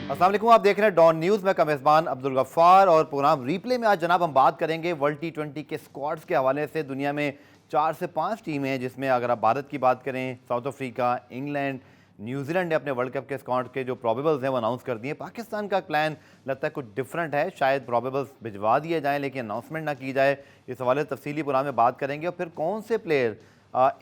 अस्सलाम वालेकुम, आप देख रहे हैं डॉन न्यूज़ में मेज़बान अब्दुल गफ्फार और प्रोग्राम रीप्ले में आज जनाब हम बात करेंगे वर्ल्ड T20 के स्क्वाड्स के हवाले से। दुनिया में 4 से 5 टीमें हैं, जिसमें अगर आप भारत की बात करें, साउथ अफ्रीका, इंग्लैंड, न्यूजीलैंड ने अपने वर्ल्ड कप के स्क्वाड के जो प्रोबेबल्स हैं वो अनाउंस कर दिए। पाकिस्तान का प्लान लगता है कुछ डिफरेंट है, शायद प्रोबेबल्स भिजवा दिए जाएँ लेकिन अनाउंसमेंट ना की जाए। इस हवाले से तफसीली प्रोग्राम में बात करेंगे और फिर कौन से प्लेयर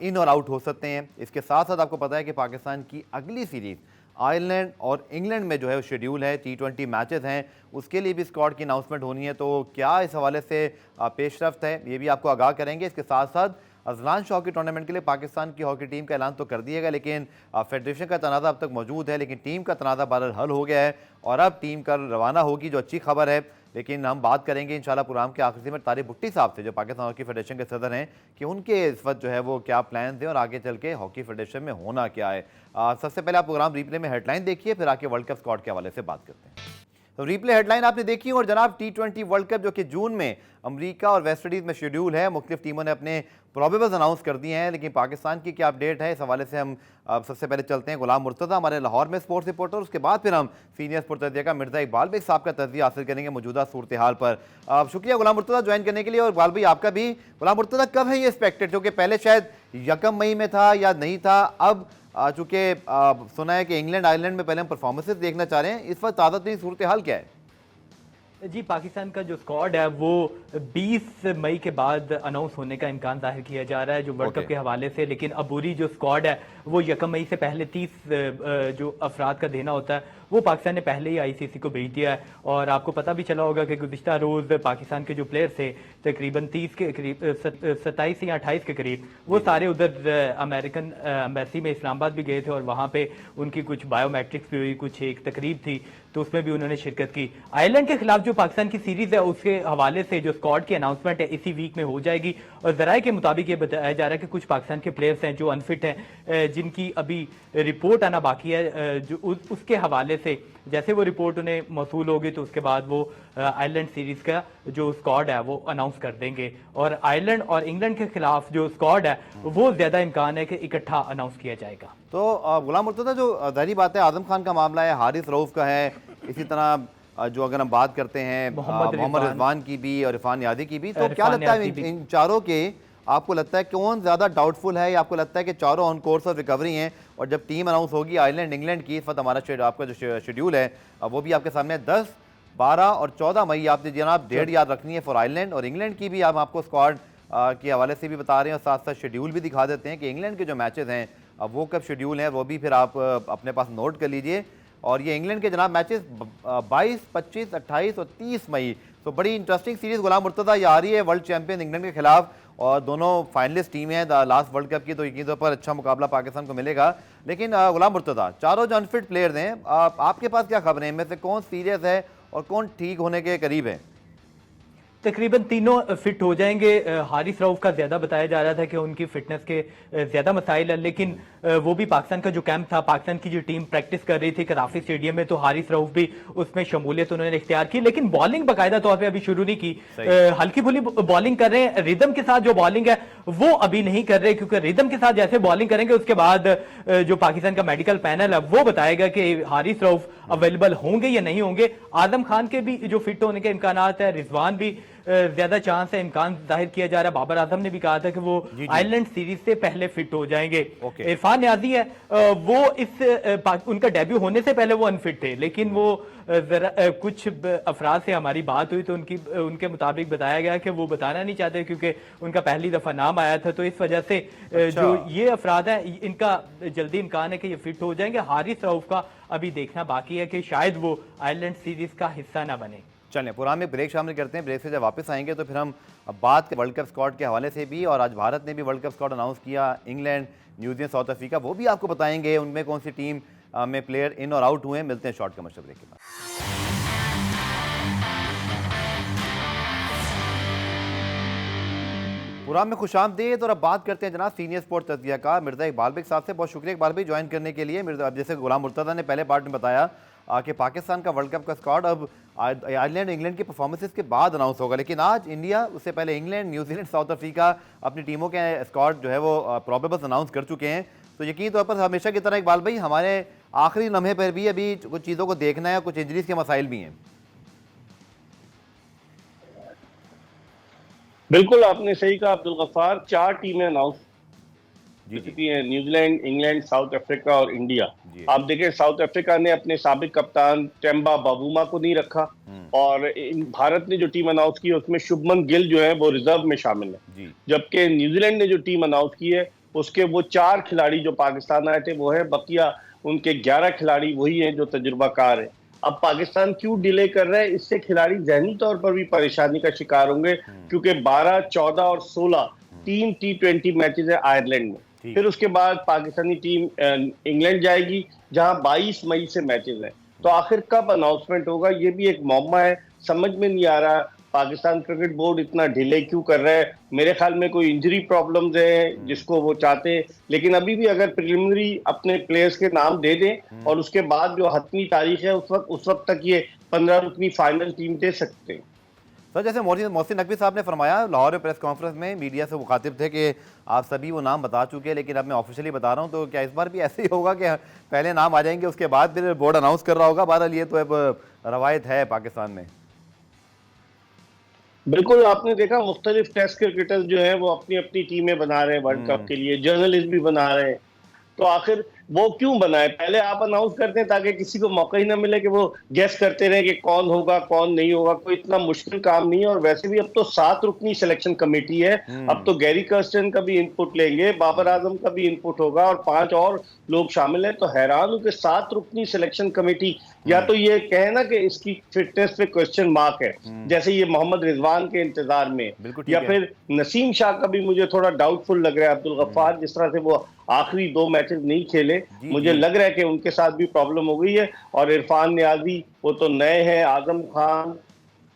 इन और आउट हो सकते हैं। इसके साथ साथ आपको पता है कि पाकिस्तान की अगली सीरीज़ आयरलैंड और इंग्लैंड में जो है वो शेड्यूल है, T20 मैचेस हैं, उसके लिए भी स्क्वाड की अनाउंसमेंट होनी है। तो क्या इस हवाले से पेशरफ्त है, ये भी आपको आगाह करेंगे। इसके साथ साथ अजलान हॉकी टूर्नामेंट के लिए पाकिस्तान की हॉकी टीम का ऐलान तो कर दिएगा, लेकिन फेडरेशन का तनाज़ा अब तक मौजूद है, लेकिन टीम का तनाज़ा बहरहाल हल हो गया है और अब टीम कल रवाना होगी, जो अच्छी खबर है। लेकिन हम बात करेंगे इंशाल्लाह प्रोग्राम के आखिरी में तारिक भुट्टी साहब से, जो पाकिस्तान हॉकी फेडरेशन के सदर हैं, कि उनके इस वक्त जो है वो क्या प्लान हैं और आगे चल के हॉकी फेडरेशन में होना क्या है। सबसे पहले आप प्रोग्राम रीप्ले में हेडलाइन देखिए, फिर आके वर्ल्ड कप स्क्वाड के हवाले से बात करते हैं। तो रीप्ले हेडलाइन आपने देखी और जनाब T20 वर्ल्ड कप जो कि जून में अमेरिका और वेस्ट इंडीज़ में शेड्यूल है, मुख्तलिफ टीमों ने अपने प्रोबेबल्स अनाउंस कर दिए हैं, लेकिन पाकिस्तान की क्या अपडेट है, इस हवाले से हम सबसे पहले चलते हैं गुलाम मुर्तज़ा हमारे लाहौर में स्पोर्ट्स रिपोर्टर, उसके बाद फिर हम सीनियर स्पोर्ट्स तज्जिया का मिर्ज़ा इकबाल बेग साहब का तज्जिया हासिल करेंगे मौजूदा सूरत हाल पर। शुक्रिया गुलाम मुर्तज़ा ज्वाइन करने के लिए, और इकबाल भाई आपका भी। गुलाम मुर्तज़ा, कब है ये एक्सपेक्टेड, क्योंकि पहले शायद 1 मई में था या नहीं था, अब चूँकि सुना है कि इंग्लैंड आयरलैंड में पहले हम परफॉर्मेंसेज देखना चाह रहे हैं, इस वक्त ताज़ा तरीन सूरत हाल क्या है? जी, पाकिस्तान का जो स्क्वाड है वो 20 मई के बाद अनाउंस होने का इम्कान जाहिर किया जा रहा है जो वर्ल्ड कप के हवाले से। लेकिन अबूरी जो स्क्वाड है वो 1 मई से पहले 30 जो अफराद का देना होता है वो पाकिस्तान ने पहले ही ICC को भेज दिया है। और आपको पता भी चला होगा कि गुज़िश्ता रोज़ पाकिस्तान के जो प्लेयर थे तकरीबन 30 के करीब 27 या 28 के करीब वो सारे उधर अमेरिकन एम्बेसी में इस्लामाबाद भी गए थे और वहाँ पे उनकी कुछ बायोमेट्रिक्स भी हुई, कुछ एक तकरीब थी तो उसमें भी उन्होंने शिरकत की। आयरलैंड के खिलाफ जो पाकिस्तान की सीरीज है उसके हवाले से जो स्क्वाड की अनाउंसमेंट है इसी वीक में हो जाएगी। और जराये के मुताबिक ये बताया जा रहा है कि कुछ पाकिस्तान के प्लेयर्स हैं जो अनफिट हैं, जिनकी अभी रिपोर्ट आना बाकी है, जो उसके हवाले से जैसे वो रिपोर्ट उन्हें मौसूल होगी तो उसके बाद वो आयरलैंड सीरीज का जो स्क्वाड है वो अनाउंस कर देंगे। और आयरलैंड और इंग्लैंड के खिलाफ जो स्क्वाड है वो ज्यादा इम्कान है कि इकट्ठा अनाउंस किया जाएगा। तो गुलाम मुर्तज़ा, जो जाहिर बात है आजम खान का मामला है, हारिस रऊफ का है, इसी तरह जो अगर हम बात करते हैं मोहम्मद रिजवान की भी और इरफान यादी की भी, तो क्या लगता है इन चारों के, आपको लगता है कौन ज़्यादा डाउटफुल है, या आपको लगता है कि चारों ऑन कोर्स ऑफ रिकवरी हैं? और जब टीम अनाउंस होगी आयरलैंड इंग्लैंड की, इस वक्त हमारा आपका जो शेड्यूल है वो भी आपके सामने 10, 12 और 14 मई आपने जनाब डेट याद रखनी है फॉर आयरलैंड, और इंग्लैंड की भी हम आपको स्क्वाड के हवाले से भी बता रहे हैं और साथ साथ शेड्यूल भी दिखा देते हैं कि इंग्लैंड के जो मैचेस हैं वो कब शेड्यूल हैं, वो भी फिर आप अपने पास नोट कर लीजिए। और ये इंग्लैंड के जनाब मैचेस 22, 25, 28 और 30 मई, तो बड़ी इंटरेस्टिंग सीरीज़ गुलाम मुर्तज़ा ये आ रही है वर्ल्ड चैंपियन इंग्लैंड के खिलाफ, और दोनों फाइनलिस्ट टीम है लास्ट वर्ल्ड कप की, तो यकीन तौर पर अच्छा मुकाबला पाकिस्तान को मिलेगा। लेकिन गुलाम मुर्तज़ा, चारों जो अनफिट प्लेयर्स हैं, आपके पास क्या खबरें हैं, इनमें से कौन सीरियस है और कौन ठीक होने के करीब है? तकरीबन तीनों फिट हो जाएंगे। हारिस रऊफ का ज्यादा बताया जा रहा था कि उनकी फिटनेस के ज्यादा मसाइल है, लेकिन वो भी पाकिस्तान का जो कैंप था, पाकिस्तान की जो टीम प्रैक्टिस कर रही थी कराफी स्टेडियम में, तो हारिस रऊफ भी उसमें शमूलियत उन्होंने इख्तियार की, लेकिन बॉलिंग बाकायदा तौर पे अभी शुरू नहीं की। हल्की फुल्की बॉलिंग कर रहे हैं, रिदम के साथ जो बॉलिंग है वो अभी नहीं कर रहे, क्योंकि रिदम के साथ जैसे बॉलिंग करेंगे उसके बाद जो पाकिस्तान का मेडिकल पैनल है वो बताएगा कि हारिस रऊफ अवेलेबल होंगे या नहीं होंगे। आजम खान के भी जो फिट होने के इम्कान है, रिजवान भी ज्यादा चांस है, इम्कान जाहिर किया जा रहा है। बाबर आजम ने भी कहा था कि वो आयरलैंड सीरीज से पहले फिट हो जाएंगे। इरफान यादी है वो उनका डेब्यू होने से पहले वो अनफिट थे, लेकिन वो कुछ अफराद से हमारी बात हुई तो उनके मुताबिक बताया गया कि वो बताना नहीं चाहते क्योंकि उनका पहली दफा नाम आया था, तो इस वजह से जो ये अफराद है इनका जल्दी इम्कान है कि ये फिट हो जाएंगे। हारिस रऊफ का अभी देखना बाकी है कि शायद वो आयरलैंड सीरीज का हिस्सा ना बने। चलें प्रोग्राम में ब्रेक शामिल करते हैं, ब्रेक से जब वापस आएंगे तो फिर हम बात वर्ल्ड कप स्क्वाड के हवाले से भी, और आज भारत ने भी वर्ल्ड कप स्क्वाड अनाउंस किया, इंग्लैंड, न्यूजीलैंड, साउथ अफ्रीका, वो भी आपको बताएंगे उनमें कौन सी टीम में प्लेयर इन और आउट हुए हैं। मिलते हैं शॉर्ट कमर्शियल ब्रेक के बाद। प्रोग्राम में खुशामदीद, और अब बात करते हैं जनाब सीनियर स्पोर्ट्स तज्जिया का मिर्ज़ा इकबाल बेग साहब से। बहुत शुक्रिया इकबाल भाई ज्वाइन करने के लिए। मिर्ज़ा, जैसे गुलाम मुर्तज़ा ने पहले पार्ट में बताया कि पाकिस्तान का वर्ल्ड कप का स्क्वाड अब आयरलैंड इंग्लैंड की परफॉर्मेंसेस के बाद अनाउंस होगा, लेकिन आज इंडिया, उससे पहले इंग्लैंड, न्यूजीलैंड, साउथ अफ्रीका अपनी टीमों के स्क्वाड जो है वो प्रोबेबल्स अनाउंस कर चुके हैं। तो यकीन तौर पर हमेशा की तरह इकबाल भाई, हमारे आखिरी लम्हे पर भी अभी कुछ चीज़ों को देखना है, कुछ इंजरीज के मसाइल भी हैं। बिल्कुल आपने सही कहा अब्दुल गफ्फार, 4 टीमें अनाउंस जी जी चुकी हैं, न्यूजीलैंड, इंग्लैंड, साउथ अफ्रीका और इंडिया। जी। आप देखें साउथ अफ्रीका ने अपने साबिक कप्तान टेम्बा बाबूमा को नहीं रखा, और भारत ने जो टीम अनाउंस की है उसमें शुभमन गिल जो है वो रिजर्व में शामिल है। जी जबकि न्यूजीलैंड ने जो टीम अनाउंस की है उसके वो 4 खिलाड़ी जो पाकिस्तान आए थे वो है, बकिया उनके 11 खिलाड़ी वही हैं जो तजुर्बाकार है। अब पाकिस्तान क्यों डिले कर रहा है, इससे खिलाड़ी जहनी तौर पर भी परेशानी का शिकार होंगे, क्योंकि 12, 14 और 16 तीन T20 मैचेस है आयरलैंड में। ठीक। फिर उसके बाद पाकिस्तानी टीम इंग्लैंड जाएगी जहां 22 मई से मैचेस हैं। तो आखिर कब अनाउंसमेंट होगा, ये भी एक मौमा है। समझ में नहीं आ रहा पाकिस्तान क्रिकेट बोर्ड इतना डिले क्यों कर रहा है। मेरे ख्याल में कोई इंजरी प्रॉब्लम्स है जिसको वो चाहते हैं, लेकिन अभी भी अगर प्रिलिमिनरी अपने प्लेयर्स के नाम दे दें और उसके बाद जो हतमी तारीख है उस वक्त तक ये 15 रुकनी फाइनल टीम दे सकते हैं। सर, जैसे मोहसिन नकवी साहब ने फरमाया लाहौर में प्रेस कॉन्फ्रेंस में, मीडिया से मुखातिब थे कि आप सभी वो नाम बता चुके हैं, लेकिन अब मैं ऑफिशियली बता रहा हूं, तो क्या इस बार भी ऐसे ही होगा कि पहले नाम आ जाएंगे उसके बाद फिर बोर्ड अनाउंस कर रहा होगा? बहरहाल ये तो अब रवायत है पाकिस्तान में। बिल्कुल आपने देखा मुख्तलिफ टेस्ट क्रिकेटर्स जो है वो अपनी अपनी टीमें बना रहे हैं वर्ल्ड कप के लिए, जर्नलिस्ट भी बना रहे हैं। तो आखिर वो क्यों बनाए, पहले आप अनाउंस करते हैं ताकि किसी को मौका ही ना मिले कि वो गेस करते रहे कि कौन होगा कौन नहीं होगा। कोई इतना मुश्किल काम नहीं है, और वैसे भी अब तो 7 रुकनी सिलेक्शन कमेटी है। अब तो गैरी कर्स्टन का भी इनपुट लेंगे, बाबर आजम का भी इनपुट होगा और 5 और लोग शामिल हैं। तो हैरान हूं कि 7 रुकनी सिलेक्शन कमेटी, या तो ये कहे ना कि इसकी फिटनेस पे क्वेश्चन मार्क है, जैसे ये मोहम्मद रिजवान के इंतजार में, या फिर नसीम शाह का भी मुझे थोड़ा डाउटफुल लग रहा है अब्दुल गफ्फार, जिस तरह से वो आखिरी 2 मैचेस नहीं खेले, मुझे लग रहा है कि उनके साथ भी प्रॉब्लम हो गई है। और इरफान नियाजी वो तो नए हैं, आजम खान,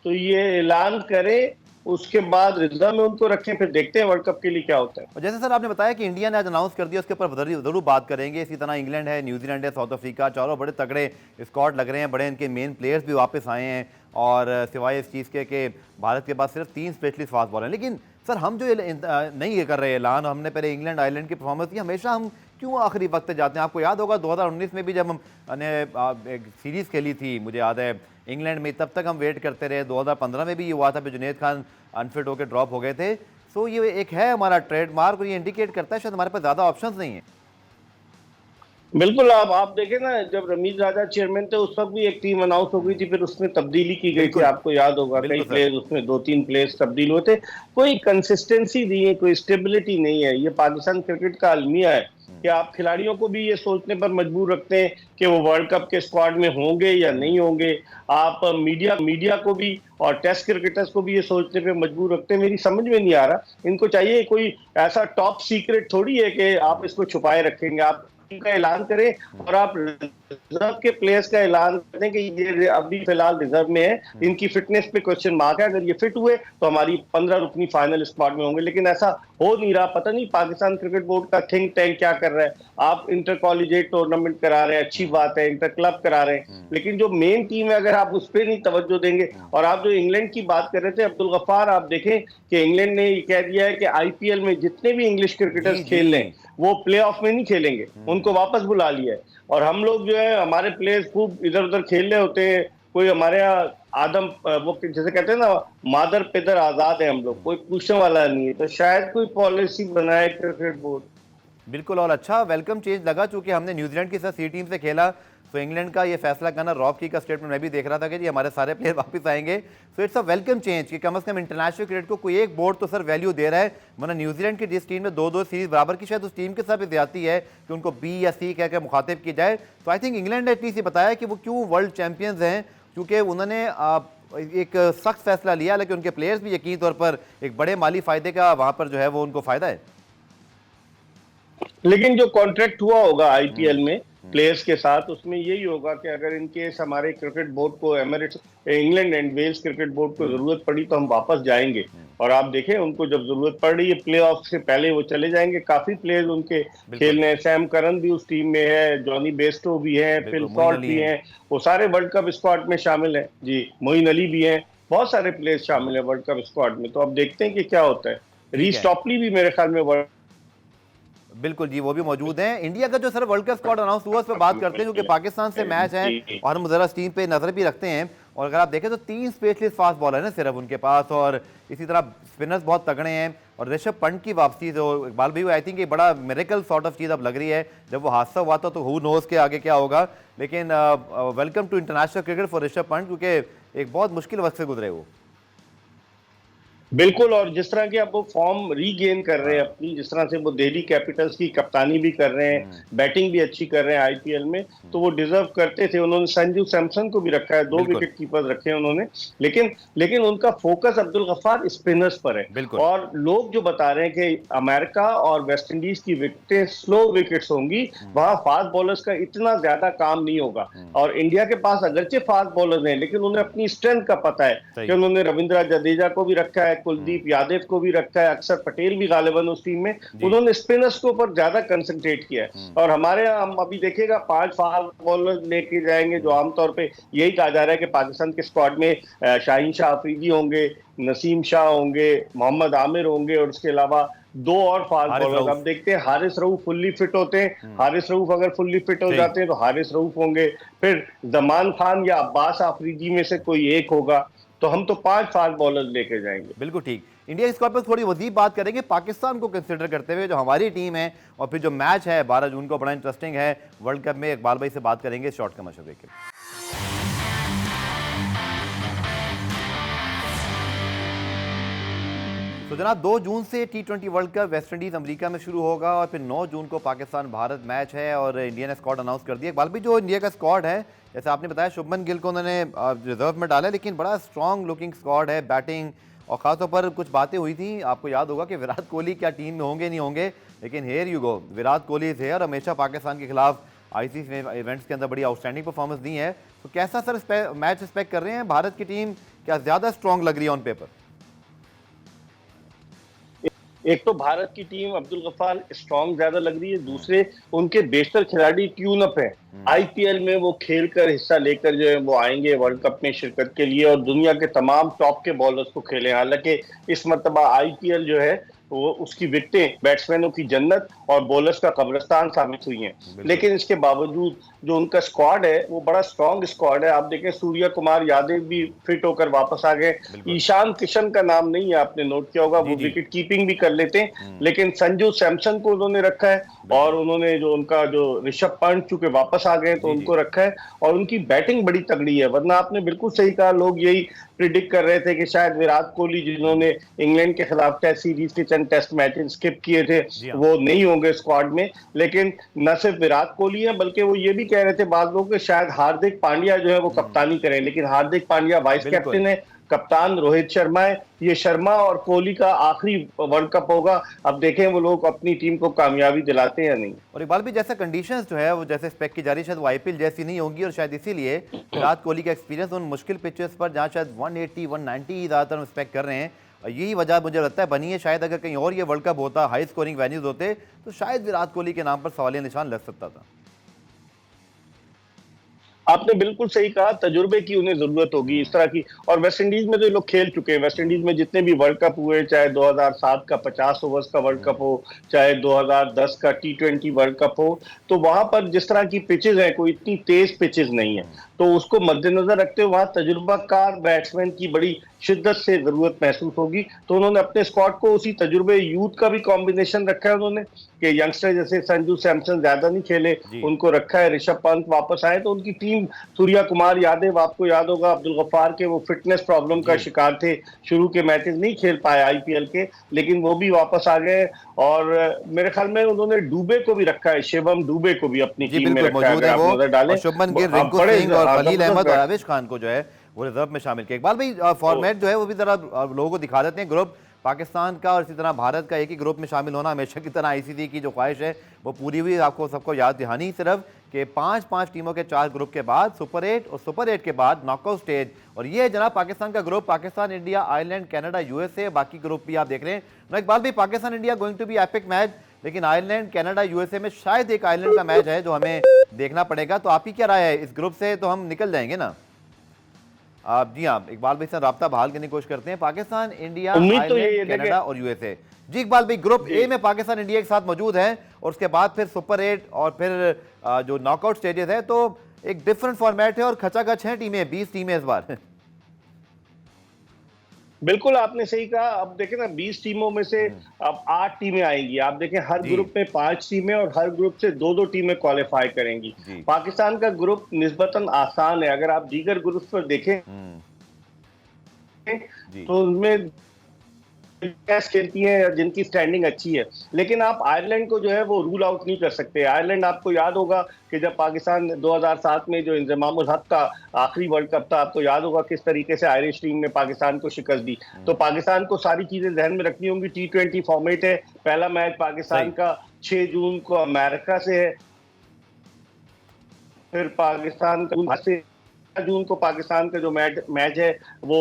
तो ये ऐलान करें उसके बाद रिजर्व में उनको रखें, फिर देखते हैं वर्ल्ड कप के लिए क्या होता है। और जैसे सर आपने बताया कि इंडिया ने आज अनाउंस कर दिया, उसके ऊपर जरूर बात करेंगे। इसी तरह इंग्लैंड है, न्यूजीलैंड है, साउथ अफ्रीका, चारों बड़े तगड़े स्क्वाड लग रहे हैं, बड़े इनके मेन प्लेयर्स भी वापस आए हैं। और सिवाय इस चीज़ के कि भारत के पास सिर्फ 3 स्पेशलिस्ट फास्ट बॉलर हैं। लेकिन सर हम जो नहीं ये कर रहे ऐलान, हमने पहले इंग्लैंड आयरलैंड की परफॉर्मेंस की, हमेशा हम क्यों आखिरी वक्त जाते हैं? आपको याद होगा 2019 में भी जब हमने एक सीरीज़ खेली थी, मुझे याद है इंग्लैंड में, तब तक हम वेट करते रहे। 2015 में भी ये हुआ था, फिर जुनैद खान अनफिट होकर ड्रॉप हो गए थे। सो ये एक है हमारा ट्रेडमार्क, और ये इंडिकेट करता है शायद हमारे पास ज़्यादा ऑप्शंस नहीं है। बिल्कुल आप देखें ना, जब रमीज राजा चेयरमैन थे उस वक्त भी एक टीम अनाउंस हो गई थी, फिर उसमें तब्दीली की गई थी, आपको याद होगा कई प्लेयर्स उसमें 2-3 प्लेयर्स तब्दील हुए थे। कोई कंसिस्टेंसी नहीं है, कोई स्टेबिलिटी नहीं है। ये पाकिस्तान क्रिकेट का अलमिया है कि आप खिलाड़ियों को भी ये सोचने पर मजबूर रखते हैं कि वो वर्ल्ड कप के स्क्वाड में होंगे या नहीं होंगे। आप मीडिया को भी और टेस्ट क्रिकेटर्स को भी ये सोचने पे मजबूर रखते हैं। मेरी समझ में नहीं आ रहा, इनको चाहिए कोई ऐसा टॉप सीक्रेट थोड़ी है कि आप इसको छुपाए रखेंगे। आप का ऐलान करें और आप रिजर्व के प्लेयर्स का ऐलान करें कि ये अभी फिलहाल रिजर्व में है, इनकी फिटनेस पे क्वेश्चन मार्क है, अगर ये फिट हुए तो हमारी 15 रुकनी फाइनल स्क्वाड में होंगे। लेकिन ऐसा हो नहीं रहा। पता नहीं पाकिस्तान क्रिकेट बोर्ड का थिंक टैंक क्या कर रहा है। आप इंटर कॉलेजिएट टूर्नामेंट करा रहे हैं, अच्छी बात है, इंटर क्लब करा रहे हैं, लेकिन जो मेन टीम है अगर आप उस पर नहीं तवज्जो देंगे। और आप जो इंग्लैंड की बात कर रहे थे अब्दुल गफ्फार, आप देखें कि इंग्लैंड ने ये कह दिया है कि आईपीएल में जितने भी इंग्लिश क्रिकेटर्स खेल रहे हैं वो प्ले ऑफ में नहीं खेलेंगे, उनको वापस बुला लिया है। और हम लोग जो है हमारे प्लेयर्स खूब इधर उधर खेल रहे होते हैं, कोई हमारे यहाँ आदम वो जैसे कहते हैं ना, मादर पिदर आजाद है हम लोग, कोई पूछने वाला नहीं है। तो शायद कोई पॉलिसी बनाए क्रिकेट बोर्ड। बिल्कुल, और अच्छा वेलकम चेंज लगा, चूंकि हमने न्यूजीलैंड के साथ सी टीम से खेला, तो इंग्लैंड का ये फैसला करना, रॉब की का स्टेटमेंट मैं भी देख रहा था कि जी हमारे सारे प्लेयर वापस आएंगे। So it's a welcome change कि कम से कम इंटरनेशनल क्रिकेट को कोई एक बोर्ड तो सर वैल्यू दे रहा है। वरना न्यूजीलैंड की जिस टीम में 2-2 सीरीज बराबर की, शायद उस टीम के साथ ज्यादती है कि उनको बी या सी कहकर मुखातिब की जाए। तो आई थिंक इंग्लैंड ने एटलीस्ट ये बताया कि वो क्यों वर्ल्ड चैंपियंस हैं, क्योंकि उन्होंने एक सख्त फैसला लिया, लेकिन उनके प्लेयर्स भी यकीन तौर पर एक बड़े माली फायदे का वहां पर जो है वो उनको फायदा है। लेकिन जो कॉन्ट्रैक्ट हुआ होगा आईपीएल में प्लेयर्स के साथ, उसमें यही होगा कि अगर इनके हमारे क्रिकेट बोर्ड को, Emirates, England and Wales cricket board को जरूरत पड़ी तो हम वापस जाएंगे। और आप देखें उनको जब जरूरत पड़ रही है प्ले ऑफ से पहले वो चले जाएंगे। काफी प्लेयर्स उनके खेलने हैं, सैम करन भी उस टीम में है, जॉनी बेस्टो भी है, फिल सॉल्ट भी है, वो सारे वर्ल्ड कप स्क्वाड में शामिल है जी, मोइन अली भी है, बहुत सारे प्लेयर्स शामिल है वर्ल्ड कप स्क्वाड में। तो अब देखते हैं कि क्या होता है। रीस टॉपली भी मेरे ख्याल में बिल्कुल जी, वो भी मौजूद हैं। इंडिया का जो sir world cup squad announce हुआ उस पर बात करते हैं, क्योंकि पाकिस्तान से मैच है और हम जरा इस टीम पे नजर भी रखते हैं। और अगर आप देखें तो 3 स्पेशलिस्ट फास्ट बॉलर है ना सिर्फ उनके पास, और इसी तरह स्पिनर्स बहुत तगड़े हैं। और ऋषभ पंत की वापसी जो इकबाल भाई, आई थिंक ये बड़ा मिरेकल सॉर्ट ऑफ चीज़ अब लग रही है। जब वो हादसा हुआ था तो हु नोज के आगे क्या होगा, लेकिन welcome to international cricket for Rishabh Pant, क्योंकि एक बहुत मुश्किल वक्त से गुजरे वो। बिल्कुल, और जिस तरह की अब वो फॉर्म रीगेन कर रहे हैं अपनी, जिस तरह से वो दिल्ली कैपिटल्स की कप्तानी भी कर रहे हैं, बैटिंग भी अच्छी कर रहे हैं आईपीएल में, तो वो डिजर्व करते थे। उन्होंने संजू सैमसन को भी रखा है, 2 विकेट कीपर रखे हैं उन्होंने, लेकिन उनका फोकस अब्दुल गफ्फार स्पिनर्स पर है। और लोग जो बता रहे हैं कि अमेरिका और वेस्ट इंडीज की विकेटें स्लो विकेट्स होंगी, वहां फास्ट बॉलर्स का इतना ज्यादा काम नहीं होगा। और इंडिया के पास अगरचे फास्ट बॉलर हैं, लेकिन उन्हें अपनी स्ट्रेंथ का पता है कि उन्होंने रविंद्र जडेजा को भी रखा है, कुलदीप यादव को भी रखा है, अक्षर पटेल भी गालिबन उस टीम में। उन्होंने स्पिनर्स के ऊपर ज्यादा कंसंट्रेट किया है। और हमारे यहाँ हम अभी देखेगा 5 फास्ट बॉलर लेके जाएंगे, जो आमतौर पे यही कहा जा रहा है कि पाकिस्तान के स्क्वाड में शाहीन शाह अफरीदी होंगे, नसीम शाह होंगे, मोहम्मद आमिर होंगे, और उसके अलावा 2 और फास्ट बॉलर। अब देखते हैं, हारिस रऊफ फुल्ली फिट होते हैं, हारिस रऊफ अगर फुल्ली फिट हो जाते हैं तो हारिस रऊफ होंगे, फिर जमान खान या अब्बास आफरीदी में से कोई एक होगा। तो हम तो 5 फास्ट बॉलर लेके जाएंगे। बिल्कुल ठीक। इंडिया स्क्वाड पर थोड़ी वजीब बात करेंगे पाकिस्तान को कंसिडर करते हुए, जो हमारी टीम है, और फिर जो मैच है 12 जून को बड़ा इंटरेस्टिंग है वर्ल्ड कप में। इकबाल भाई से बात करेंगे शॉर्ट का मशवरे के। तो जनाब 2 जून से T20 world cup West Indies America में शुरू होगा, और फिर 9 जून को पाकिस्तान भारत मैच है, और इंडिया ने स्क्वाड अनाउंस कर दिया। इकबाल भाई, जो इंडिया का स्क्वाड है, जैसे आपने बताया शुभमन गिल को उन्होंने रिजर्व में डाला, लेकिन बड़ा स्ट्रॉन्ग लुकिंग स्क्वाड है, बैटिंग, और खासतौर पर कुछ बातें हुई थी, आपको याद होगा कि विराट कोहली क्या टीम में होंगे नहीं होंगे, लेकिन here you go, Virat Kohli is here. हमेशा पाकिस्तान के खिलाफ आईसीसी इवेंट्स के अंदर बड़ी आउटस्टैंडिंग परफॉर्मेंस दी है। तो कैसा सर मैच एक्सपेक्ट कर रहे हैं? भारत की टीम क्या ज़्यादा स्ट्रॉन्ग लग रही है ऑन पेपर? एक तो भारत की टीम अब्दुल गफ्फार स्ट्रॉन्ग ज्यादा लग रही है, दूसरे उनके बेशतर खिलाड़ी ट्यून अप है। आईपीएल में वो खेल कर हिस्सा लेकर जो है वो आएंगे वर्ल्ड कप में शिरकत के लिए, और दुनिया के तमाम टॉप के बॉलर्स को खेले। हालांकि इस मर्तबा आईपीएल जो है वो उसकी विकेटें बैट्समैनों की जन्नत और बॉलर्स का कब्रिस्तान साबित हुई हैं, लेकिन इसके बावजूद जो उनका स्क्वाड है वो बड़ा स्ट्रॉन्ग स्क्वाड है। आप देखें, सूर्य कुमार यादव भी फिट होकर वापस आ गए। ईशान किशन का नाम नहीं है, आपने नोट किया होगा, वो विकेट कीपिंग भी कर लेते हैं, लेकिन संजू सैमसन को उन्होंने रखा है, और उन्होंने जो उनका जो ऋषभ पंत चूंकि वापस आ गए तो उनको रखा है, और उनकी बैटिंग बड़ी तगड़ी है। वरना आपने बिल्कुल सही कहा, लोग यही प्रिडिक्ट कर रहे थे कि शायद विराट कोहली, जिन्होंने इंग्लैंड के खिलाफ टेस्ट सीरीज के चंद टेस्ट मैचेस स्किप किए थे, वो नहीं होंगे स्क्वाड में। लेकिन न सिर्फ विराट कोहली है, बल्कि वो ये भी कह रहे थे बाद लोग कि शायद हार्दिक पांड्या जो है वो कप्तानी करें, लेकिन हार्दिक पांड्या वाइस कैप्टन है, कप्तान रोहित शर्मा है। ये शर्मा और कोहली का आखिरी वर्ल्ड कप होगा। अब देखें वो लोग अपनी टीम को कामयाबी दिलाते हैं या नहीं। और इकबाल भी, जैसा कंडीशंस जो है वो जैसे स्पेक की जा रही है, शायद वो आईपीएल जैसी नहीं होगी, और शायद इसीलिए विराट कोहली का एक्सपीरियंस उन मुश्किल पिचेस पर, जहाँ शायद 180 190 ज़्यादातर हम स्पेक्ट कर रहे हैं, और यही वजह मुझे लगता है बनी है। शायद अगर कहीं और ये वर्ल्ड कप होता, हाई स्कोरिंग वेन्यूज होते, तो शायद विराट कोहली के नाम पर सवालिया निशान लग सकता था। आपने बिल्कुल सही कहा, तजुर्बे की उन्हें जरूरत होगी इस तरह की। और वेस्ट इंडीज में तो ये लोग खेल चुके हैं। वेस्ट इंडीज में जितने भी वर्ल्ड कप हुए, चाहे 2007 का 50 ओवर्स का वर्ल्ड कप हो, चाहे 2010 का T20 वर्ल्ड कप हो, तो वहां पर जिस तरह की पिचेज है, कोई इतनी तेज पिचेज नहीं है, तो उसको मद्देनजर रखते हुए वहां तजुर्बाकार बैट्समैन की बड़ी शिद्दत से जरूरत महसूस होगी। तो उन्होंने अपने स्क्वाड को उसी तजुर्बे यूथ का भी कॉम्बिनेशन रखा है उन्होंने, कि यंगस्टर जैसे संजू सैमसन ज्यादा नहीं खेले, उनको रखा है। ऋषभ पंत वापस आए तो उनकी टीम, सूर्य कुमार यादव, आपको याद होगा अब्दुल गफ्फार के वो फिटनेस प्रॉब्लम का शिकार थे, शुरू के मैचेस नहीं खेल पाए आईपीएल के, लेकिन वो भी वापस आ गए। और मेरे ख्याल में उन्होंने डूबे को भी रखा है, शिवम डूबे को भी अपनी टीम में रखा है। आप नजर डालें, शुभमन गिल, रिंकू सिंह और खलील अहमद और आवेश खान को जो है वो रिजर्व में शामिल किया। इकबाल भाई, फॉर्मेट जो है वो भी जरा लोगों को दिखा देते हैं। ग्रुप पाकिस्तान का और इसी तरह भारत का एक ही ग्रुप में शामिल होना हमेशा की तरह आईसीसी की जो ख्वाहिश है वो पूरी हुई। आपको सबको याद दहानी सिर्फ कि 5-5 टीमों के 4 ग्रुप के बाद सुपर 8 और सुपर 8 के बाद नॉकआउट स्टेज, और ये जनाब पाकिस्तान का group, Pakistan, India, Ireland, Canada, USA, बाकी ग्रुप भी आप देख रहे हैं ना। इकबाल भाई, Pakistan India going to be epic match, लेकिन आयरलैंड, कनाडा, यूएसए में शायद एक आयरलैंड का मैच है जो हमें देखना पड़ेगा। तो आपकी क्या राय है? इस ग्रुप से तो हम निकल जाएंगे ना? जी हाँ, इकबाल भाई से राब्ता बहाल करने की कोशिश करते हैं। पाकिस्तान, इंडिया, उम्मीद तो यही आयरलैंड, है कनाडा और यूएसए। जी इकबाल भाई, ग्रुप ए में पाकिस्तान इंडिया के साथ मौजूद है और उसके बाद फिर सुपर 8 और फिर जो नॉकआउट स्टेजेस है, तो एक डिफरेंट फॉर्मेट है और खचाखच है टीमें, 20 टीमें इस बार। बिल्कुल आपने सही कहा। अब देखें ना, 20 टीमों में से अब 8 टीमें आएंगी। आप देखें हर जी। ग्रुप में 5 टीमें और हर ग्रुप से 2-2 टीमें क्वालिफाई करेंगी। जी। पाकिस्तान का ग्रुप निस्बतन आसान है। अगर आप दीगर ग्रुप पर देखें जी। तो उनमें कैश खेलती हैं जिनकी स्टैंडिंग अच्छी है, लेकिन आप आयरलैंड को जो है वो रूल आउट नहीं कर सकते। आयरलैंड, आपको याद होगा कि जब पाकिस्तान 2007 में जो इंजमामुल हक का आखिरी वर्ल्ड कप था, आपको याद होगा किस तरीके से आयरिश टीम ने पाकिस्तान को शिकस्त दी। तो पाकिस्तान को सारी चीजें ध्यान में रखनी होंगी। T20 फॉर्मेट है। पहला मैच पाकिस्तान का 6 जून को अमेरिका से है, फिर पाकिस्तान का जून को पाकिस्तान का जो मैच है वो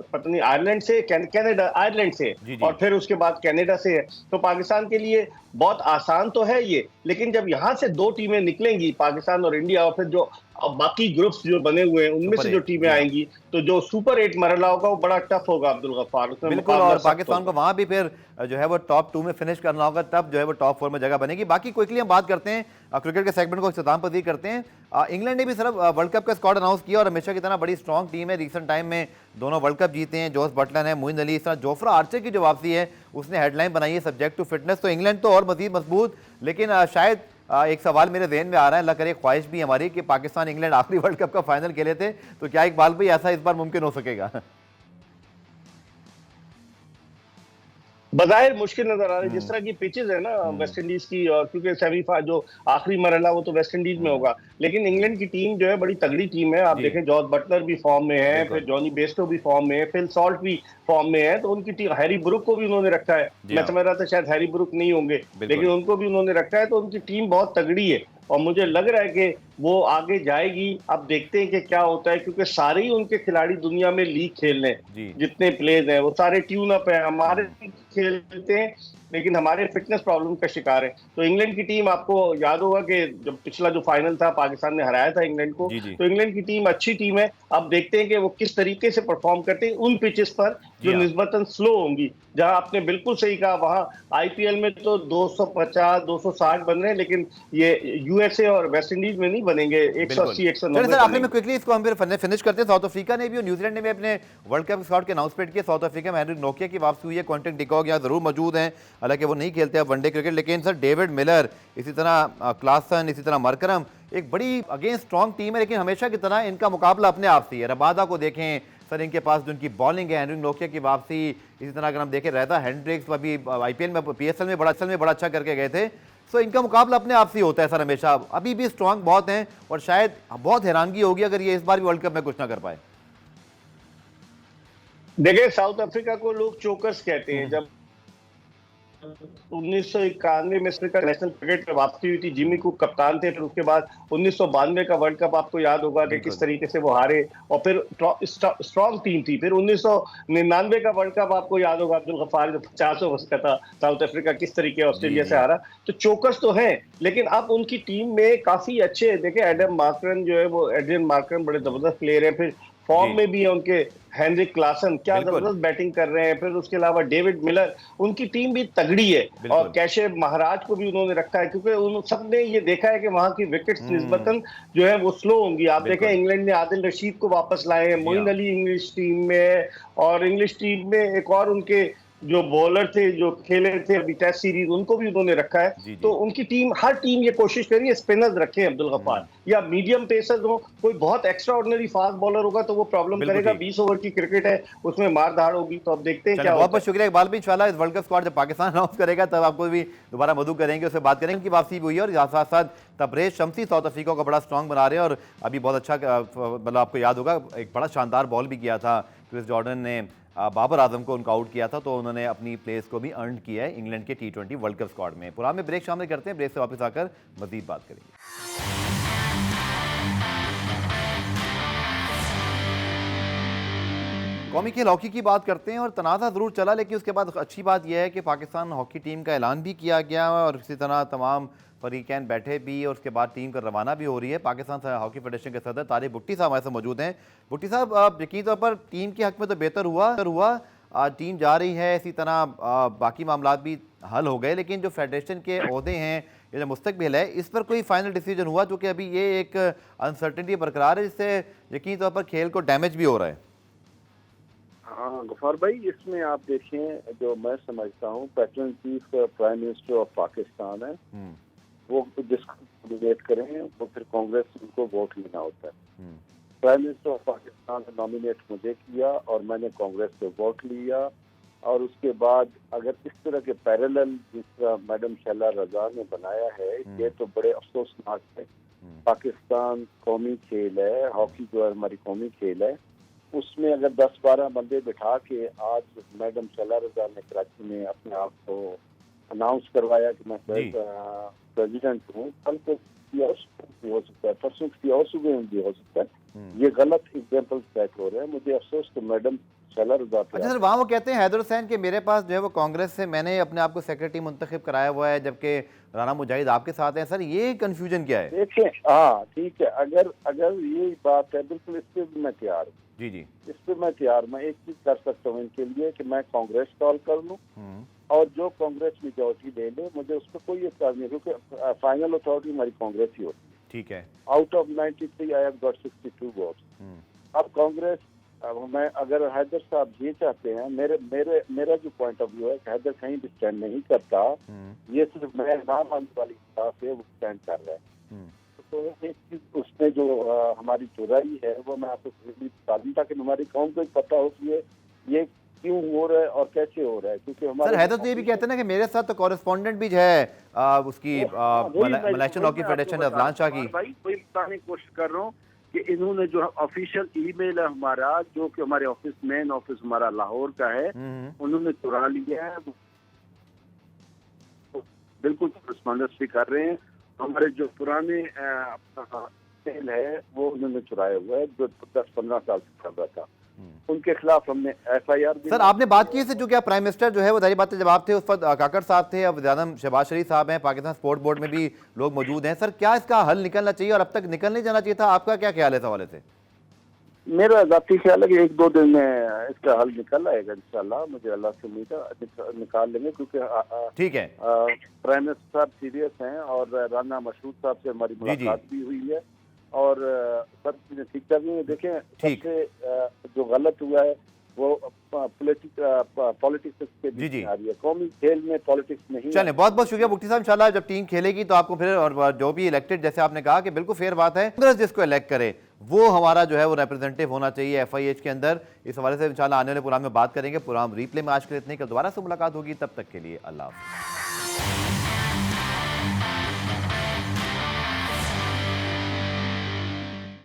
पता नहीं आयरलैंड से, कनाडा, आयरलैंड से, और फिर उसके बाद कनाडा से है। तो पाकिस्तान के लिए बहुत आसान तो है ये, लेकिन जब यहाँ से 2 टीमें निकलेंगी, पाकिस्तान और इंडिया, और फिर जो बाकी ग्रुप्स जो बने हुए हैं उनमें से जो टीमें आएंगी, तो जो सुपर 8 मरहला होगा वो बड़ा टफ होगा अब्दुल गफ्फार। बिल्कुल, और पाकिस्तान को वहां भी फिर जो है वो टॉप 2 में फिनिश करना होगा, तब जो है वो टॉप 4 में जगह बनेगी। बाकी क्विकली हम बात करते हैं, क्रिकेट के सेगमेंट को इख्तिताम पजीर करते हैं। इंग्लैंड ने भी सिर्फ वर्ल्ड कप का स्क्वाड अनाउंस किया और हमेशा की तरह बड़ी स्ट्रॉन्ग टीम है। रिसेंट टाइम में दोनों वर्ल्ड कप जीते हैं। जोस बटलर है, मोइन अली, इस तरह जोफ्रा आर्चर की जो वापसी है उसने हेडलाइन बनाई है सब्जेक्ट टू फिटनेस। तो इंग्लैंड तो और मजीद मजबूत, लेकिन शायद एक सवाल मेरे जहन में आ रहा है, अल्लाह करे ख्वाहिश भी हमारी कि पाकिस्तान इंग्लैंड आखिरी वर्ल्ड कप का फाइनल खेले थे, तो क्या इकबाल भाई ऐसा इस बार मुमकिन हो सकेगा? बज़ाहिर मुश्किल नजर आ रही है। जिस तरह की पिचेस है ना वेस्ट इंडीज की, और क्योंकि जो आखिरी मरहला वो तो वेस्ट इंडीज में होगा, लेकिन इंग्लैंड की टीम जो है बड़ी तगड़ी टीम है। आप देखें जॉर्ज बटलर भी फॉर्म में है, फिर जॉनी बेस्टो भी फॉर्म में है, फिल सॉल्ट भी फॉर्म में है। तो उनकी टीम, हैरी ब्रुक को भी उन्होंने रखा है। मैं समझ रहा था शायद हैरी ब्रुक नहीं होंगे, लेकिन उनको भी उन्होंने रखा है। तो उनकी टीम बहुत तगड़ी है और मुझे लग रहा है कि वो आगे जाएगी। अब देखते हैं कि क्या होता है, क्योंकि सारे ही उनके खिलाड़ी दुनिया में लीग खेल रहे हैं। जितने प्लेयर्स हैं वो सारे ट्यून अप है। हमारे खेलते हैं लेकिन हमारे फिटनेस प्रॉब्लम का शिकार है। तो इंग्लैंड की टीम, आपको याद होगा कि जब पिछला जो फाइनल था पाकिस्तान ने हराया था इंग्लैंड को, तो इंग्लैंड की टीम अच्छी टीम है। अब देखते हैं कि वो किस तरीके से परफॉर्म करते हैं उन पिचेस पर जो निस्बतन स्लो होंगी। जहां आपने बिल्कुल सही कहा, वहां आईपीएल में तो 250 260 बन रहे हैं, लेकिन ये यूएसए और वेस्ट इंडीज में नहीं बनेंगे। 180 190। सर आखिर में क्विकली इसको हम फिर फिनिश करते हैं। साउथ अफ्रीका ने भी और न्यूजीलैंड ने भी अपने वर्ल्ड कप स्क्वाड के अनाउंसमेंट किए। साउथ अफ्रीका में हेनरिक नोकिया की वापसी हुई है। क्विंटन डिकॉक यहाँ जरूर मौजूद हैं, हालांकि वो नहीं खेलते अब वनडे क्रिकेट, लेकिन सर डेविड मिलर, इसी तरह क्लासन, इसी तरह मरकरम, एक बड़ी अगेंस्ट स्ट्रॉन्ग टीम है। लेकिन हमेशा की तरह इनका मुकाबला अपने आप से है। रबादा को देखें सर, इनके पास जो उनकी बॉलिंग है, हेनरिक नोकिया की वापसी, इसी तरह अगर हम देखें रहता हेंड्रिक्स अभी आईपीएल में पीएसएल में बड़ा अच्छा करके गए थे। सो इनका मुकाबला अपने आप से होता है सर हमेशा। अभी भी स्ट्रॉन्ग बहुत हैं और शायद बहुत हैरानगी होगी अगर ये इस बार भी वर्ल्ड कप में कुछ ना कर पाए। देखिए साउथ अफ्रीका को लोग चोकर्स कहते हैं। जब 1991 में नेशनल क्रिकेट में वापसी हुई थी, जिमी कुक कप्तान थे। फिर उसके बाद 1992 का वर्ल्ड कप आपको याद होगा कि किस तरीके से वो हारे, और फिर स्ट्रॉन्ग टीम थी। फिर 1999 का वर्ल्ड कप आपको याद होगा अब्दुल गफ्फार, जो 50 ओवर्स का था, साउथ अफ्रीका किस तरीके ऑस्ट्रेलिया से हारा। तो चोकर्स तो हैं, लेकिन अब उनकी टीम में काफी अच्छे, देखे एडम मार्करन जो है वो, एड्रियन मार्करन बड़े जबरदस्त प्लेयर है। फिर फॉर्म में भी है उनके हेनरिक क्लासन, क्या जबरदस्त बैटिंग कर रहे हैं। फिर उसके अलावा डेविड मिलर, उनकी टीम भी तगड़ी है। और कैशे महाराज को भी उन्होंने रखा है, क्योंकि उन सबने ये देखा है कि वहां की विकेट्स निस्बतन जो है वो स्लो होंगी। आप देखें इंग्लैंड ने आदिल रशीद को वापस लाए हैं, मोइन अली इंग्लिश टीम में है, और इंग्लिश टीम में एक और उनके जो बॉलर थे जो खेले थे अभी टेस्ट सीरीज, उनको भी उन्होंने रखा है। तो उनकी टीम, हर टीम ये कोशिश करिए स्पिनर्स रखे अब्दुल गफ्फार, या मीडियम पेसर्स हो। कोई बहुत एक्स्ट्रा ऑर्डिनरी फास्ट बॉलर होगा तो वो प्रॉब्लम करेगा। 20 ओवर की क्रिकेट है, उसमें मार धाड़ होगी। तो अब देखते हैं क्या होता है। बहुत बहुत शुक्रिया इकबाल भाई। इंशाल्लाह इस वर्ल्ड कप स्क्वाड जब पाकिस्तान अनाउंस करेगा तब आपको भी दोबारा मधु करेंगे, उससे बात करेंगे। उनकी वापसी हुई है और साथ साथ तबरेज शम्सी साउथ अफ्रीका को बड़ा स्ट्रॉन्ग बना रहे हैं और अभी बहुत अच्छा, मतलब आपको याद होगा एक बड़ा शानदार बॉल भी किया था क्रिस जॉर्डन ने, बाबर आजम को उनका आउट किया था। तो उन्होंने अपनी प्लेस को भी अर्न किया है इंग्लैंड के T20 वर्ल्ड कप स्क्वाड में। पुराने ब्रेक शामिल करते हैं, ब्रेक से वापस आकर मजीद बात करेंगे। कौमी खेल हॉकी की बात करते हैं और तनाज़ा ज़रूर चला, लेकिन उसके बाद अच्छी बात यह है कि पाकिस्तान हॉकी टीम का ऐलान भी किया गया और इसी तरह तमाम फरीकैन बैठे भी और उसके बाद टीम का रवाना भी हो रही है। पाकिस्तान हॉकी फेडरेशन के सदर तारिक भुट्टी साहब हमारे साथ मौजूद हैं। भुट्टी साहब, यकीन तौर पर टीम के हक में तो बेहतर हुआ टीम जा रही है, इसी तरह बाकी मामलात भी हल हो गए, लेकिन जो फेडरेशन के ओहदे हैं या जो मुस्तकबिल है, इस पर कोई फाइनल डिसीजन हुआ? क्योंकि अभी ये एक अनसर्टेनिटी बरकरार है जिससे यकीन तौर पर खेल को डैमेज भी हो रहा है। हाँ गफार भाई, इसमें आप देखें, जो मैं समझता हूँ pattern chief prime minister of Pakistan है, वो जिसको डिबेट करें वो फिर कांग्रेस उनको वोट लेना होता है। प्राइम मिनिस्टर ऑफ पाकिस्तान ने नॉमिनेट मुझे किया और मैंने कांग्रेस से वोट लिया, और उसके बाद अगर इस तरह के पैरेलल जिस तरह मैडम शैला रजा ने बनाया है, ये तो बड़े अफसोसनाक है। पाकिस्तान कौमी खेल है, हॉकी जो है हमारी कौमी खेल है, उसमें अगर 10-12 बंदे बिठा के आज मैडम शैला रजा ने कराची में अपने आप को अनाउंस करवाया कि मैं प्रेसिडेंट हूँ, कल को भी हो सकता है, परसों किसी और सूबे में भी हो सकता है। ये गलत एग्जाम्पल सेट हो रहे हैं। मुझे अफसोस तो मैडम शैला रजा। अच्छा सर, वहाँ वो कहते हैं हैदर हुसैन के मेरे पास जो है वो कांग्रेस से मैंने अपने आप को सेक्रेटरी मुंतखब कराया हुआ है, जबकि राना मुजाहिद आपके साथ हैं। सर ये कंफ्यूजन क्या है? देखिए, हाँ ठीक है, अगर ये बात है, बिल्कुल इस पर भी मैं तैयार हूँ। जी, इस पर मैं तैयार। मैं एक चीज कर सकता हूँ इनके लिए कि मैं कांग्रेस कॉल कर लूँ और जो कांग्रेस मेजॉरिटी ले ले, मुझे उस पर कोई एतराज नहीं, क्योंकि फाइनल अथॉरिटी हमारी कांग्रेस ही होती है। ठीक है। Out of 93 I have got 62 votes. अब कांग्रेस, मैं अगर हैदर साहब ये चाहते हैं, मेरा जो पॉइंट ऑफ व्यू है कि हैदर कहीं भी स्टैंड नहीं करता, ये सिर्फ मैं नाम आने वाली हिसाब से वो स्टैंड कर रहा है। तो एक चीज उसमें जो हमारी चुराई है वो मैं आपको बता दूं, ताकि हमारी कौम को पता हो कि ये क्यों हो रहा है और कैसे हो रहा है। क्योंकि हमारे सर हैदर तो ये भी कहते हैं ना कि मेरे साथ तो कॉरेस्पॉन्डेंट भी है उसकी Malaysian hockey federation Azlan Shah की। भाई वही बताने की कोशिश कर रहा हूँ कि इन्होंने जो ऑफिशियल ईमेल है हमारा, जो कि हमारे ऑफिस मेन ऑफिस हमारा लाहौर का है, उन्होंने चुरा लिया है। बिल्कुल कॉरेस्पॉन्डेंस भी कर रहे हैं। हमारे जो पुराने सेल है वो उन्होंने चुराया हुआ है, जो 10-15 साल से चल रहा था। उनके खिलाफ हमने FIR भी। सर आपने बात की है जो क्या प्राइम मिनिस्टर जो है वो, जारी बात है, जब आप थे उस पर काकर साहब थे, अब ज़्यादा शहबाज शरीफ साहब हैं, पाकिस्तान स्पोर्ट बोर्ड में भी लोग मौजूद हैं। सर क्या इसका हल निकलना चाहिए और अब तक निकल नहीं जाना चाहिए था? आपका क्या ख्याल है इस हवाले से? मेरा जाती ख्याल है कि 1-2 दिन में इसका हल निकल आएगा इंशाल्लाह। मुझे अल्लाह से उम्मीद है निकाल लेंगे, क्योंकि ठीक है प्राइम मिनिस्टर साहब सीरियस हैं और राना मशहूद साहब से हमारी मुलाकात भी हुई है और सब चीजें ठीक कर रही है। देखें, सबसे जो गलत हुआ है वो पॉलिटिक्स के बीच आ रही है। कौमी खेल में पॉलिटिक्स नहीं। चलें, बहुत बहुत शुक्रिया भुट्टी साहब। इंशाल्लाह जब टीम खेलेगी तो आपको फिर, और जो भी इलेक्टेड, जैसे आपने कहा कि बिल्कुल फेयर बात है, कांग्रेस जिसको इलेक्ट करे वो हमारा जो है वो रिप्रेजेंटेटिव होना चाहिए FIH के अंदर। इस हवाले से इंशाल्लाह आने वाले प्रोग्राम में बात करेंगे। प्रोग्राम रीप्ले में आज के लिए इतने, कल दोबारा से मुलाकात होगी। तब तक के लिए अल्लाह हाफ़िज़।